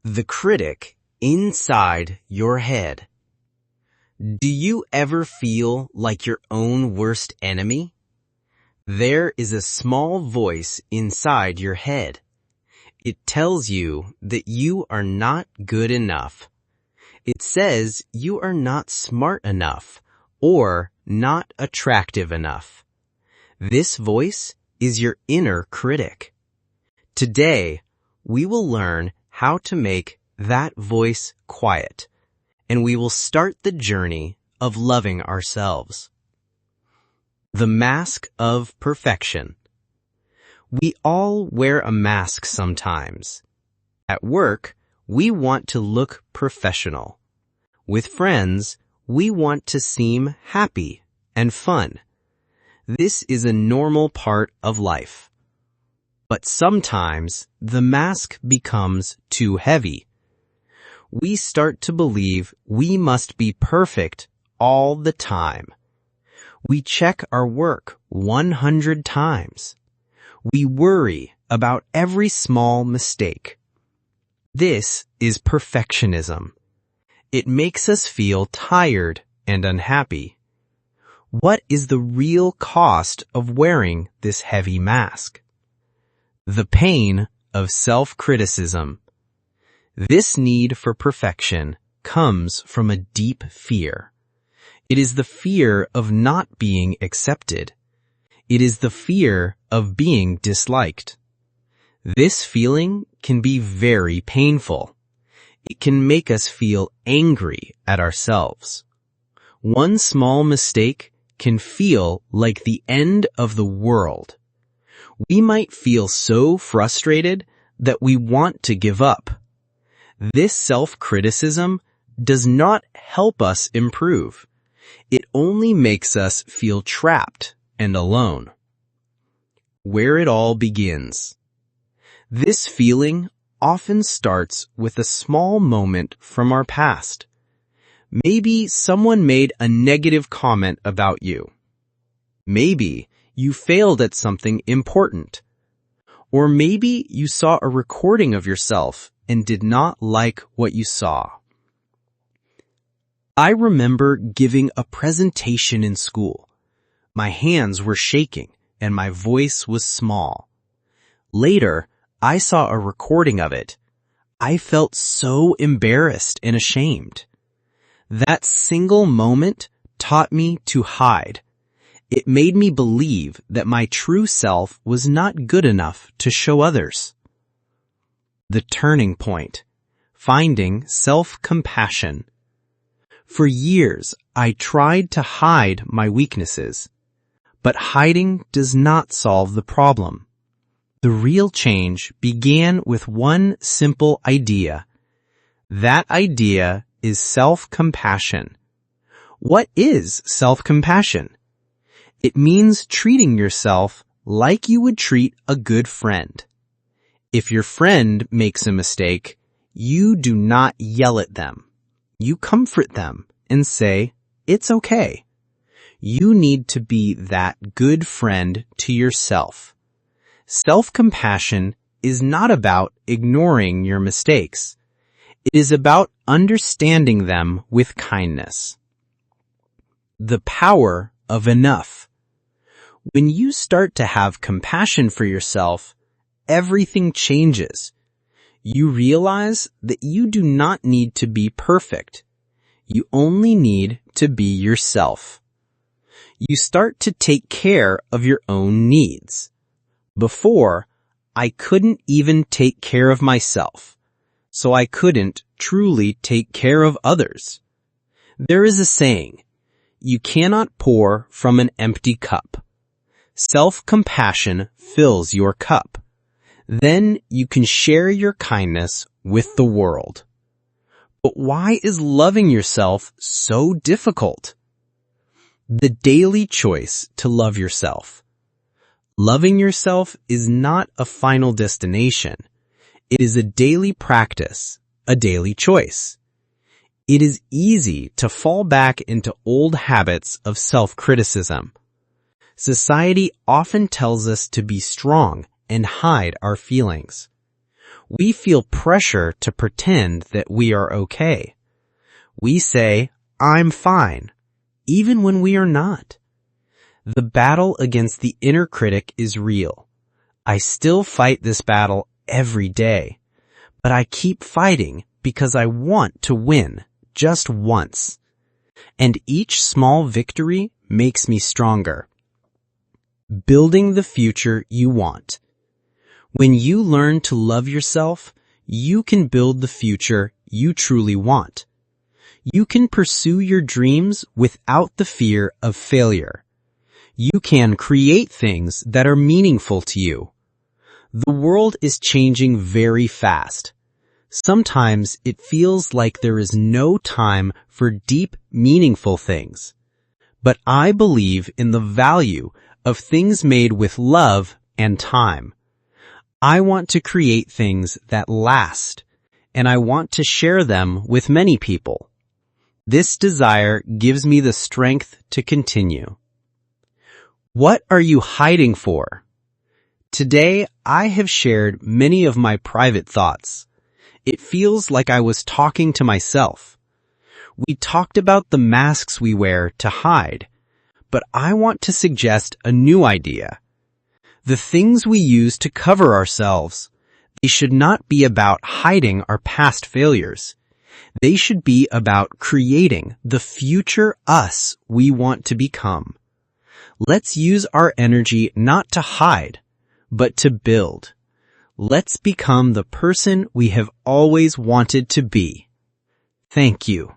The critic inside your head. Do you ever feel like your own worst enemy? There is a small voice inside your head. It tells you that you are not good enough. It says you are not smart enough or not attractive enough. This voice is your inner critic. Today, we will learn how to make that voice quiet, and we will start the journey of loving ourselves. The mask of perfection. We all wear a mask sometimes. At work, we want to look professional. With friends, we want to seem happy and fun. This is a normal part of life. But sometimes the mask becomes too heavy. We start to believe we must be perfect all the time. We check our work 100 times. We worry about every small mistake. This is perfectionism. It makes us feel tired and unhappy. What is the real cost of wearing this heavy mask? The pain of self-criticism. This need for perfection comes from a deep fear. It is the fear of not being accepted. It is the fear of being disliked. This feeling can be very painful. It can make us feel angry at ourselves. One small mistake can feel like the end of the world. We might feel so frustrated that we want to give up. This self-criticism does not help us improve. It only makes us feel trapped and alone. Where it all begins. This feeling often starts with a small moment from our past. Maybe someone made a negative comment about you. Maybe you failed at something important. Or maybe you saw a recording of yourself and did not like what you saw. I remember giving a presentation in school. My hands were shaking and my voice was small. Later, I saw a recording of it. I felt so embarrassed and ashamed. That single moment taught me to hide. It made me believe that my true self was not good enough to show others. The turning point. Finding self-compassion. For years, I tried to hide my weaknesses. But hiding does not solve the problem. The real change began with one simple idea. That idea is self-compassion. What is self-compassion? It means treating yourself like you would treat a good friend. If your friend makes a mistake, you do not yell at them. You comfort them and say, "It's okay." You need to be that good friend to yourself. Self-compassion is not about ignoring your mistakes. It is about understanding them with kindness. The power of enough. When you start to have compassion for yourself, everything changes. You realize that you do not need to be perfect. You only need to be yourself. You start to take care of your own needs. Before, I couldn't even take care of myself, so I couldn't truly take care of others. There is a saying, you cannot pour from an empty cup. Self-compassion fills your cup. Then you can share your kindness with the world. But why is loving yourself so difficult? The daily choice to love yourself. Loving yourself is not a final destination. It is a daily practice, a daily choice. It is easy to fall back into old habits of self-criticism. Society often tells us to be strong and hide our feelings. We feel pressure to pretend that we are okay. We say, "I'm fine," even when we are not. The battle against the inner critic is real. I still fight this battle every day, but I keep fighting because I want to win just once. And each small victory makes me stronger. Building the future you want. When you learn to love yourself, you can build the future you truly want. You can pursue your dreams without the fear of failure. You can create things that are meaningful to you. The world is changing very fast. Sometimes it feels like there is no time for deep, meaningful things. But I believe in the value of things made with love and time. I want to create things that last, and I want to share them with many people. This desire gives me the strength to continue. What are you hiding for? Today, I have shared many of my private thoughts. It feels like I was talking to myself. We talked about the masks we wear to hide, but I want to suggest a new idea. The things we use to cover ourselves, they should not be about hiding our past failures. They should be about creating the future us we want to become. Let's use our energy not to hide, but to build. Let's become the person we have always wanted to be. Thank you.